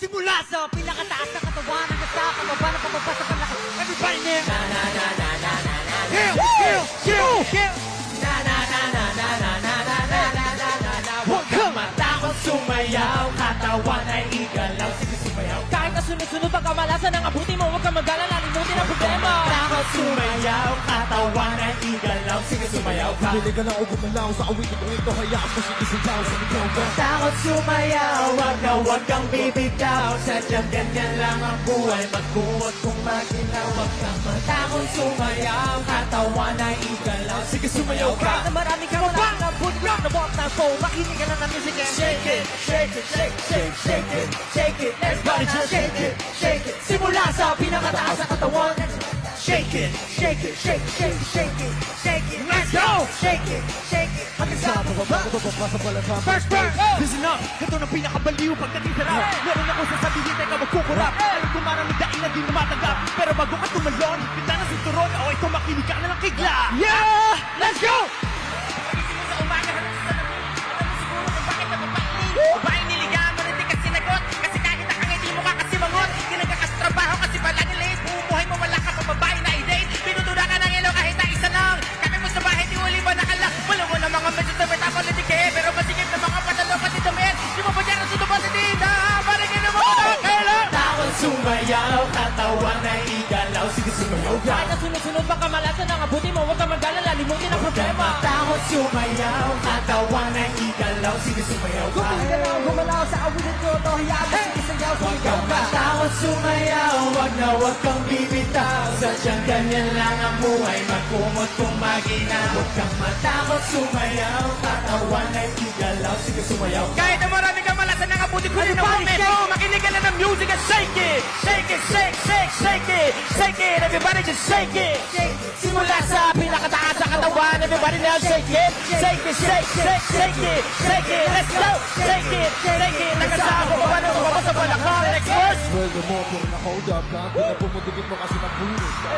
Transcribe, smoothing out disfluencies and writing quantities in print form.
Simula sa pinakataas na katawan hanggang sa pababa na pababa sa palaki. Everybody there! Na na na na na na na kill! Na na na na na na na na na na na na na. Huwag kang matakot sumayaw, katawan ay igalaw. Sige sumayaw. Kahit na sunod-sunod ang kamalasan ng abuti mo, huwag kang mag-alala, limutin ang problema. Takot sumayaw, katawan ay igalaw. Sige sumayaw ka. Bili ka ng ugot ng lao sa awitin mo ito, hayaan mo si isang tao sa ligaw ka. Takot sumayaw, wag kang bibitaw. Sadyang ganyan lang ang buhay, magkuot kung maginaw. Huwag kang matakot sumayaw, katawan ay igalaw. Sige sumayaw ka. Kahit na marami kang wala na budrak na bot na phone, makinig ka na ng music and shake it, shake it, shake, shake, shake it, shake it. Everybody just shake it, shake it. Simula sa pinakataas sa katawan. Shake it, shake it, shake, shake, shake it, shake it. Let's go! Shake it, shake it. Hanggang sa pababa, sa balasa. First bird! Listen up! Ito na pinakabaliw pagdating sa rap. Meron ako sasabihin, teka magkukurap. Alam ko maraming daing na di lumatanggap. Pero bago ka tumalon, pinta na sinturon. O ito makinig ka na ng kigla. Yeah! Let's go! Pagising mo sa umaga, hanap sa salamin. Alam mo siguro kung bakit napapainin. Babaeng niligahan mo, hindi ka sinagot. Kasi kahit nakangiti mo ka kasi mangot. Hindi nagkakastrabaho kasi pala nilate. Bumubuhay mo, wala ka pa babae na i-date. Pinutuda ka ng ilaw kahit na isa lang. Kami mo sa bahay, di uli ba nakalak. Wala mo na mga medyo damit ako na dike. Pero masigip na mga patalo pati damit. Di mo ba dyan ang sunuban si Dina? Parigin mo na kailan. Takot sumayaw, katawan na igalaw. Sige sumayaw ka. Kahit na sunod-sunod pa kamalasan ng abuti mo, huwag ka mag-alala, limutin ang problema. Takot sumayaw, katawan na igalaw. Sige sumayaw ka. Gumalaw sa awitin ko, ito hayaan mo si isang tao sa Huwag ligaw kang ka. matakot sumayaw, wag kang bibitaw. Sadyang ganyan lang ang buhay, magkumot kung maginaw. Huwag kang matakot sumayaw, katawan ay igalaw. Sige sumayaw. Kahit na marami kang malasan ng abuti ko rin ang momento, makinig ka na ng music and shake it. Shake it, shake, shake, shake it. Shake it, everybody just shake it. Simula sa pinakataas sa katawan, everybody now shake it. Shake it, shake, shake, shake it. Shake it, let's go. Shake it, shake it. Nagkasama ko pa nung mababa sa balakang. Next verse. Well, the more kung na-hold up ka, pinapumudugin mo kasi ng bulit ka.